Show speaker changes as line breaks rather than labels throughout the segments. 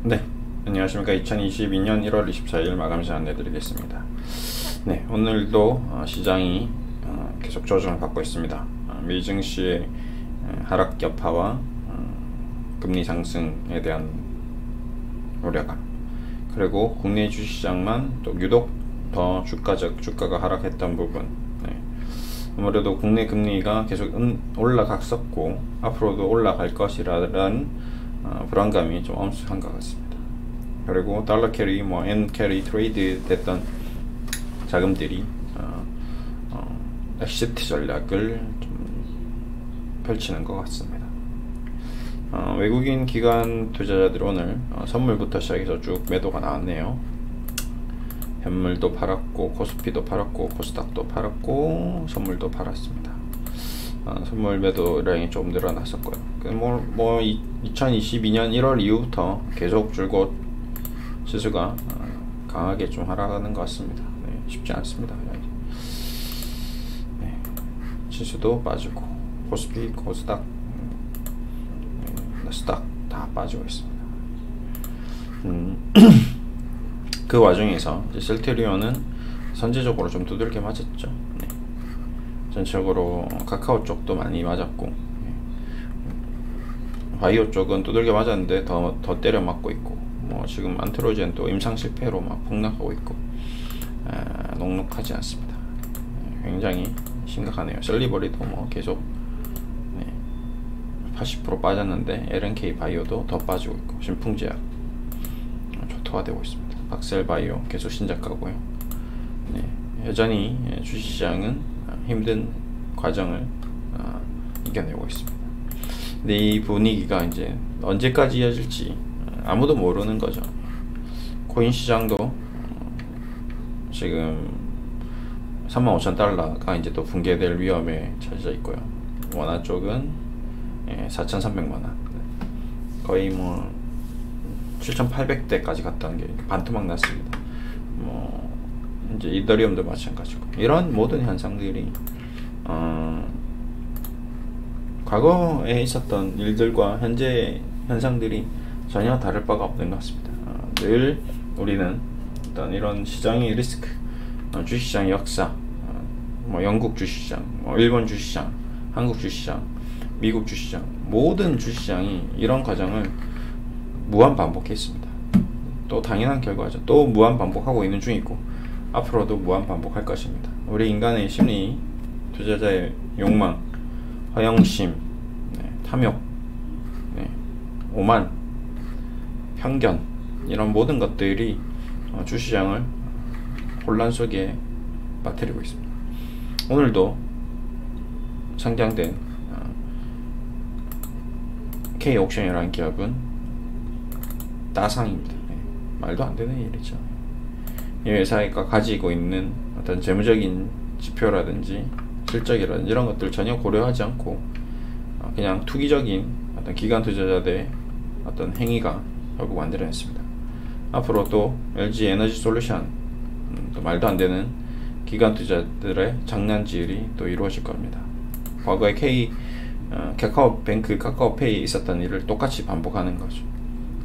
네, 안녕하십니까. 2022년 1월 24일 마감 시간 내드리겠습니다. 네, 오늘도 시장이 계속 조정을 받고 있습니다. 미 증시의 하락 여파와 금리 상승에 대한 우려감, 그리고 국내 주식시장만 또 유독 더 주가가 하락했던 부분. 네, 아무래도 국내 금리가 계속 올라갔었고 앞으로도 올라갈 것이라는 불안감이 좀 엄숙한 것 같습니다. 그리고 달러 캐리, 엔 캐리 트레이드 됐던 자금들이 엑시트 전략을 좀 펼치는 것 같습니다. 외국인 기관 투자자들 오늘 선물부터 시작해서 쭉 매도가 나왔네요. 현물도 팔았고, 코스피도 팔았고, 코스닥도 팔았고, 선물도 팔았습니다. 선물 매도량이 좀 늘어났었고요. 2022년 1월 이후부터 계속 줄곧 지수가 강하게 좀 하락하는 것 같습니다. 네, 쉽지 않습니다. 네, 지수도 빠지고 코스피, 코스닥, 나스닥 다 빠지고 있습니다. 그 와중에서 셀트리온은 선제적으로 좀 두들겨 맞았죠. 네. 전체적으로 카카오 쪽도 많이 맞았고, 바이오 쪽은 두들겨 맞았는데 더 때려 맞고 있고, 지금 안트로젠도 임상 실패로 막 폭락하고 있고, 녹록하지 않습니다. 굉장히 심각하네요. 셀리버리도 계속 80% 빠졌는데 LNK 바이오도 더 빠지고 있고, 신풍제약 초토화 되고 있습니다. 박셀 바이오 계속 신작하고요. 네, 여전히 주식시장은 힘든 과정을 이겨내고 있습니다. 근데 이 분위기가 이제 언제까지 이어질지 아무도 모르는 거죠. 코인 시장도 지금 35,000달러가 이제 또 붕괴될 위험에 처해져 있고요. 원화 쪽은 4,300만원, 거의 7,800대까지 갔다는 게 반토막 났습니다. 이제 이더리움도 마찬가지고, 이런 모든 현상들이 과거에 있었던 일들과 현재 현상들이 전혀 다를 바가 없는 것 같습니다. 늘 우리는 어떤 이런 시장의 리스크, 주식시장의 역사, 영국 주식시장, 일본 주식시장, 한국 주식시장, 미국 주식시장, 모든 주식시장이 이런 과정을 무한 반복했습니다. 또 당연한 결과죠. 또 무한 반복하고 있는 중이고 앞으로도 무한 반복할 것입니다. 우리 인간의 심리, 투자자의 욕망, 허영심, 탐욕, 오만, 편견, 이런 모든 것들이 주시장을 혼란 속에 빠뜨리고 있습니다. 오늘도 상장된 K옥션이라는 기업은 따상입니다. 말도 안 되는 일이죠. 이 회사가 가지고 있는 어떤 재무적인 지표라든지 실적이라든지 이런 것들 전혀 고려하지 않고 그냥 투기적인 어떤 기관 투자자들의 어떤 행위가 결국 만들어냈습니다. 앞으로 또 LG 에너지 솔루션, 또 말도 안 되는 기관 투자들의 장난질이 또 이루어질 겁니다. 과거에 카카오뱅크, 카카오페이에 있었던 일을 똑같이 반복하는 거죠.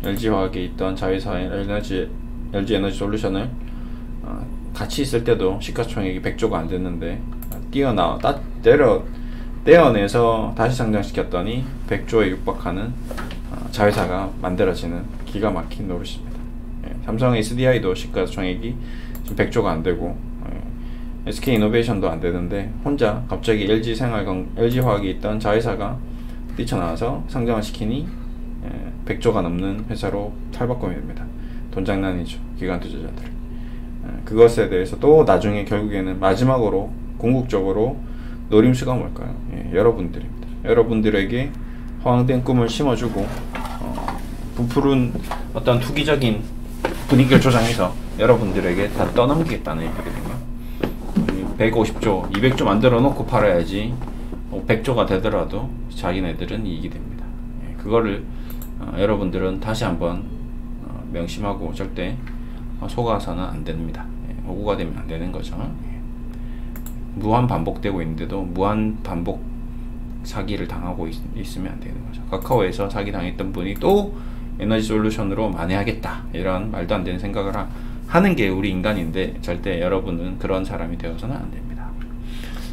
LG화학에 있던 자회사인 LG 에너지 솔루션을 같이 있을 때도 시가총액이 100조가 안 됐는데 떼어내서 다시 상장시켰더니 100조에 육박하는 자회사가 만들어지는 기가 막힌 노릇입니다. 삼성 SDI도 시가총액이 지금 100조가 안 되고 SK이노베이션도 안 되는데 혼자 갑자기 LG화학에 있던 자회사가 뛰쳐나와서 상장을 시키니 100조가 넘는 회사로 탈바꿈이 됩니다. 돈장난이죠, 기관 투자자들. 그것에 대해서 또 나중에 결국에는 마지막으로 궁극적으로 노림수가 뭘까요? 여러분들입니다. 여러분들에게 허황된 꿈을 심어주고 부풀은 어떤 투기적인 분위기를 조장해서 여러분들에게 다 떠넘기겠다는 얘기거든요. 150조, 200조 만들어 놓고 팔아야지 100조가 되더라도 자기네들은 이익이 됩니다. 그거를 여러분들은 다시 한번 명심하고 절대 속아서는 안 됩니다. 오구가 되면 안 되는 거죠. 무한 반복되고 있는데도 무한 반복 사기를 당하고 있으면 안 되는 거죠. 카카오에서 사기 당했던 분이 또 에너지 솔루션으로 만회하겠다, 이런 말도 안 되는 생각을 하는 게 우리 인간인데, 절대 여러분은 그런 사람이 되어서는 안 됩니다.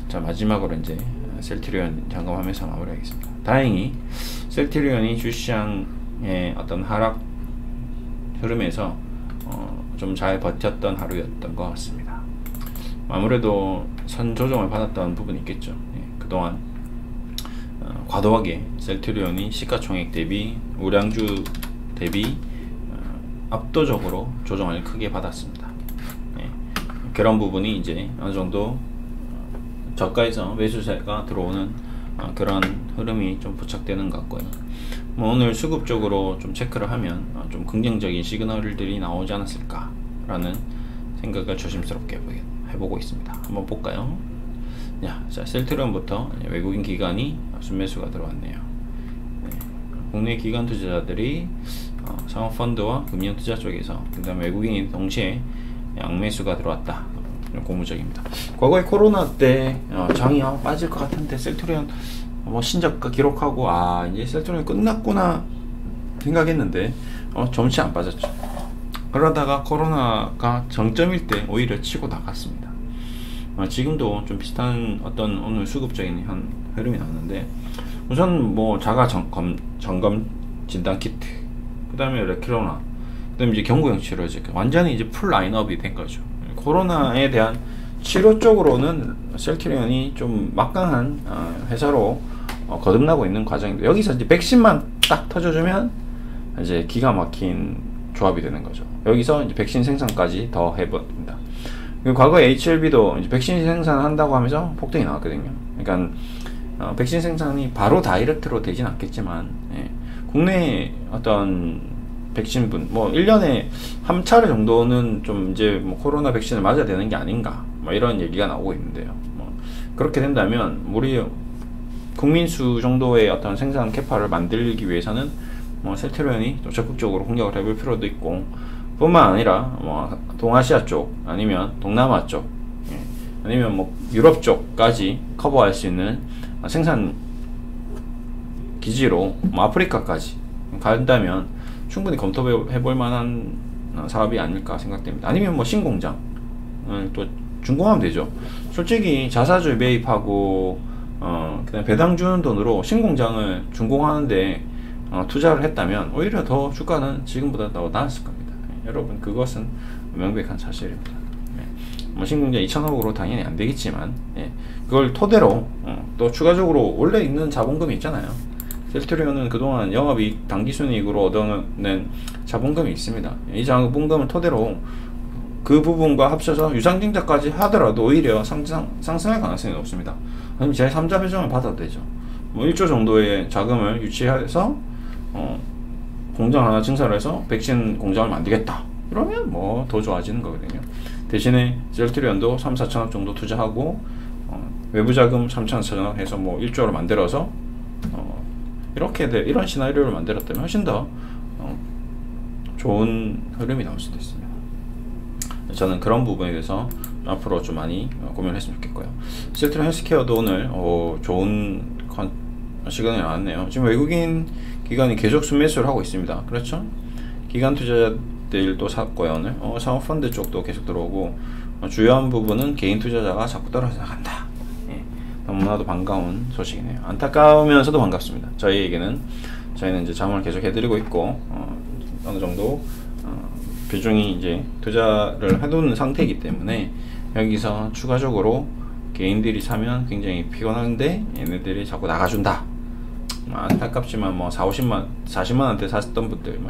자, 마지막으로 이제 셀트리온 점검하면서 마무리하겠습니다. 다행히 셀트리온이 주시장의 어떤 하락 흐름에서 좀 잘 버텼던 하루였던 것 같습니다. 아무래도 선 조정을 받았던 부분이 있겠죠. 예, 그동안 과도하게 셀트리온이 시가총액 대비, 우량주 대비 압도적으로 조정을 크게 받았습니다. 예, 그런 부분이 이제 어느 정도 저가에서 매수세가 들어오는 그런 흐름이 좀 부착되는 것 같고요. 뭐 오늘 수급적으로 좀 체크를 하면 좀 긍정적인 시그널들이 나오지 않았을까라는 생각을 조심스럽게 해보고 있습니다. 한번 볼까요? 자, 셀트리온부터 외국인 기관이 순매수가 들어왔네요. 네, 국내 기관 투자자들이 상업펀드와 금융투자 쪽에서, 그 다음에 외국인이 동시에 양매수가 들어왔다. 고무적입니다. 과거에 코로나 때 장이 빠질 것 같은데 셀트리온 신저가 기록하고 이제 셀트리온이 끝났구나 생각했는데 점치 안 빠졌죠. 그러다가 코로나가 정점일 때 오히려 치고 나갔습니다. 지금도 좀 비슷한 어떤 오늘 수급적인 흐름이 나왔는데, 우선 뭐 자가 점검 진단 키트, 그 다음에 레키로나, 그 다음에 이제 경구용 치료제, 완전히 이제 풀 라인업이 된 거죠. 코로나에 대한 치료 쪽으로는 셀트리온이 좀 막강한 회사로 거듭나고 있는 과정인데, 여기서 이제 백신만 딱 터져주면 이제 기가 막힌 조합이 되는 거죠. 여기서 이제 백신 생산까지 더 해봅니다. 과거에 HLB도 이제 백신 생산한다고 하면서 폭등이 나왔거든요. 그러니까 백신 생산이 바로 다이렉트로 되진 않겠지만, 국내 어떤 백신분, 뭐 1년에 한 차례 정도는 좀 이제 뭐 코로나 백신을 맞아야 되는 게 아닌가, 뭐 이런 얘기가 나오고 있는데요. 뭐 그렇게 된다면 우리 국민수 정도의 어떤 생산 캐파를 만들기 위해서는 뭐 셀트리온이 좀 적극적으로 공격을 해볼 필요도 있고, 뿐만 아니라 뭐 동아시아 쪽, 아니면 동남아 쪽, 아니면 뭐 유럽 쪽까지 커버할 수 있는 생산 기지로 뭐 아프리카까지 간다면 충분히 검토해볼 만한 사업이 아닐까 생각됩니다. 아니면 뭐 신공장을 또 준공하면 되죠. 솔직히 자사주 매입하고 그냥 배당 주는 돈으로 신공장을 준공하는데 투자를 했다면 오히려 더 주가는 지금보다 더 나았을 겁니다. 여러분, 그것은 명백한 사실입니다. 뭐 신공장 2,000억으로 당연히 안 되겠지만, 그걸 토대로 또 추가적으로 원래 있는 자본금이 있잖아요. 셀트리온은 그동안 영업이익 당기순이익으로 얻어낸 자본금이 있습니다. 이 자본금을 토대로 그 부분과 합쳐서 유상증자까지 하더라도 오히려 상승할 가능성이 높습니다. 아니면 제3자 배정을 받아도 되죠. 뭐 1조 정도의 자금을 유치해서 공장 하나 증설을 해서 백신 공장을 만들겠다, 이러면 뭐 더 좋아지는 거거든요. 대신에 셀트리온도 3,4천억 정도 투자하고 외부 자금 3,4천억 해서 뭐 1조를 만들어서 이런 시나리오를 만들었다면 훨씬 더 좋은 흐름이 나올 수도 있습니다. 저는 그런 부분에 대해서 앞으로 좀 많이 고민을 했으면 좋겠고요. 셀트리온 헬스케어도 오늘 좋은 시간이 나왔네요. 지금 외국인 기관이 계속 순매수를 하고 있습니다. 그렇죠? 기관 투자자들도 샀고요. 오늘 사모펀드 쪽도 계속 들어오고, 주요한 부분은 개인 투자자가 자꾸 떨어져 나간다. 너무나도 반가운 소식이네요. 안타까우면서도 반갑습니다. 저희는 이제 자문을 계속 해드리고 있고, 어느 정도 비중이 이제 투자를 해두는 상태이기 때문에 여기서 추가적으로 개인들이 사면 굉장히 피곤한데 얘네들이 자꾸 나가준다. 안타깝지만 뭐 40만원대 샀던 분들,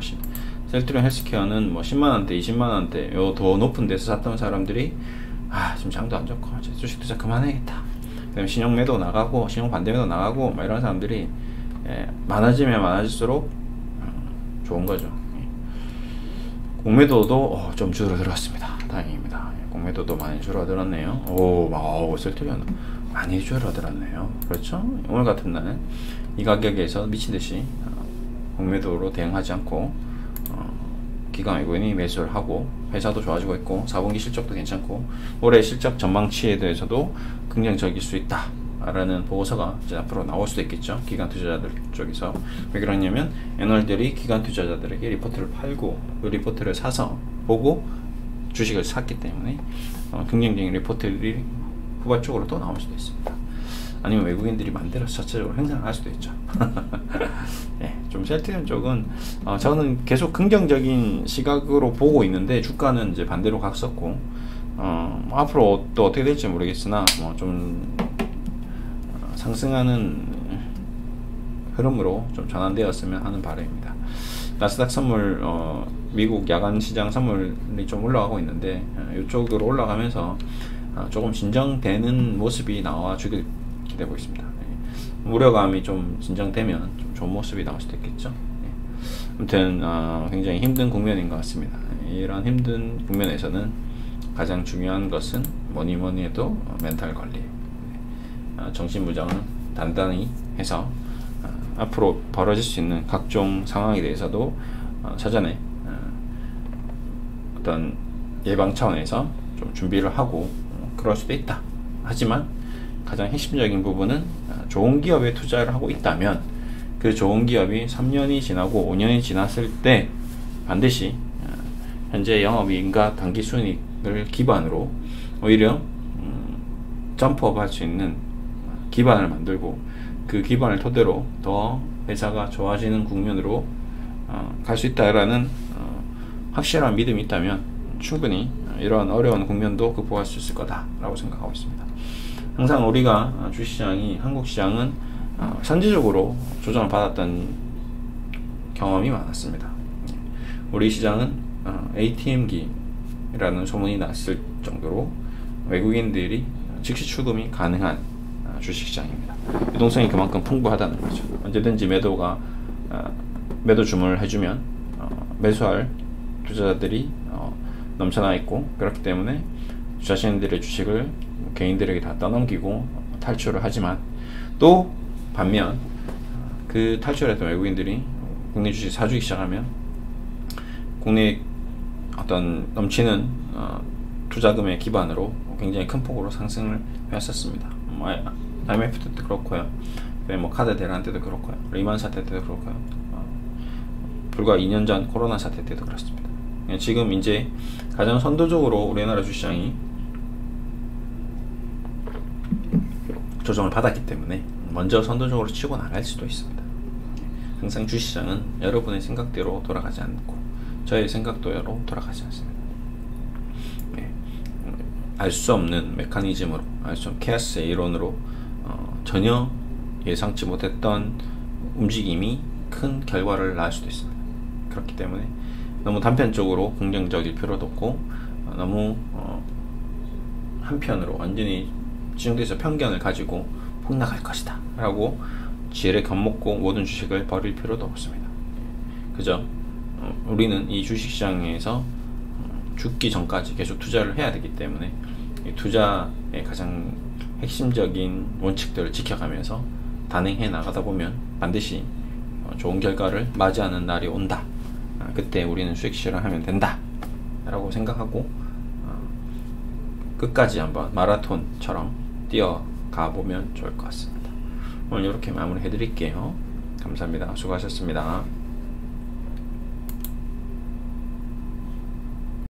셀트리온 헬스케어는 뭐 10만원대, 20만원대 요 더 높은 데서 샀던 사람들이 지금 장도 안 좋고 주식 투자 그만해야겠다. 그다음에 신용 매도 나가고 신용 반대 매도 나가고 막 이런 사람들이 많아지면 많아질수록 좋은 거죠. 공매도도 좀 줄어들었습니다. 다행입니다. 공매도도 많이 줄어들었네요. 셀트리온 많이 줄어들었네요. 그렇죠? 오늘 같은 날 이 가격에서 미친듯이 공매도로 대응하지 않고 기관 외국인이 매수를 하고 회사도 좋아지고 있고 4분기 실적도 괜찮고 올해 실적 전망치에 대해서도 긍정적일 수 있다 라는 보고서가 이제 앞으로 나올 수도 있겠죠. 기관 투자자들 쪽에서. 왜 그러냐면 애널들이 기관 투자자들에게 리포트를 팔고 그 리포트를 사서 보고 주식을 샀기 때문에 긍정적인 리포트들이 후발적으로 또 나올 수도 있습니다. 아니면 외국인들이 만들어서 자체적으로 행사를 할 수도 있죠. 예, 좀 셀트리온 쪽은 저는 계속 긍정적인 시각으로 보고 있는데 주가는 이제 반대로 갔었고 앞으로 또 어떻게 될지 모르겠으나 좀 상승하는 흐름으로 좀 전환되었으면 하는 바람입니다. 나스닥 선물 미국 야간 시장 선물이 좀 올라가고 있는데 이쪽으로 올라가면서 조금 진정되는 모습이 나와주길 기대하고 있습니다. 우려감이 좀 진정되면 좀 좋은 모습이 나올 수도 있겠죠. 아무튼 굉장히 힘든 국면인 것 같습니다. 이런 힘든 국면에서는 가장 중요한 것은 뭐니 해도 멘탈 관리, 정신무장을 단단히 해서 앞으로 벌어질 수 있는 각종 상황에 대해서도 사전에 어떤 예방 차원에서 좀 준비를 하고 그럴 수도 있다. 하지만 가장 핵심적인 부분은 좋은 기업에 투자를 하고 있다면 그 좋은 기업이 3년이 지나고 5년이 지났을 때 반드시 현재 영업이익과 당기 순이익을 기반으로 오히려 점프업 할 수 있는 기반을 만들고 그 기반을 토대로 더 회사가 좋아지는 국면으로 갈 수 있다라는 확실한 믿음이 있다면 충분히 이러한 어려운 국면도 극복할 수 있을 거다라고 생각하고 있습니다. 항상 우리가 주식시장이 한국 시장은 선제적으로 조정을 받았던 경험이 많았습니다. 우리 시장은 ATM기라는 소문이 났을 정도로 외국인들이 즉시 출금이 가능한 주식시장입니다. 유동성이 그만큼 풍부하다는 거죠. 언제든지 매도 주문을 해주면 매수할 투자자들이 넘쳐나 있고, 그렇기 때문에 자신들의 주식을 개인들에게 다 떠넘기고 탈출을 하지만, 또 반면 그 탈출했던 외국인들이 국내 주식 사주기 시작하면 국내 어떤 넘치는 투자금의 기반으로 굉장히 큰 폭으로 상승을 해왔었습니다. IMF 때도 그렇고요, 카드 대란 때도 그렇고요, 리만 사태 때도 그렇고요, 불과 2년 전 코로나 사태 때도 그렇습니다. 지금 이제 가장 선도적으로 우리나라 주시장이 조정을 받았기 때문에 먼저 선도적으로 치고 나갈 수도 있습니다. 항상 주시장은 여러분의 생각대로 돌아가지 않고 저의 생각대로 돌아가지 않습니다. 알 수 없는 메커니즘으로, 알 수 없는 케아스의 이론으로 전혀 예상치 못했던 움직임이 큰 결과를 낳을 수도 있습니다. 그렇기 때문에 너무 단편적으로 긍정적일 필요도 없고, 너무 한편으로 완전히 지정돼서 편견을 가지고 폭락할 것이다 라고 지혜를 겁먹고 모든 주식을 버릴 필요도 없습니다. 그저 우리는 이 주식시장에서 죽기 전까지 계속 투자를 해야 되기 때문에 이 투자의 가장 핵심적인 원칙들을 지켜가면서 단행해 나가다 보면 반드시 좋은 결과를 맞이하는 날이 온다. 그때 우리는 수익 실현하면 된다 라고 생각하고 끝까지 한번 마라톤처럼 뛰어가 보면 좋을 것 같습니다. 오늘 이렇게 마무리 해드릴게요. 감사합니다. 수고하셨습니다.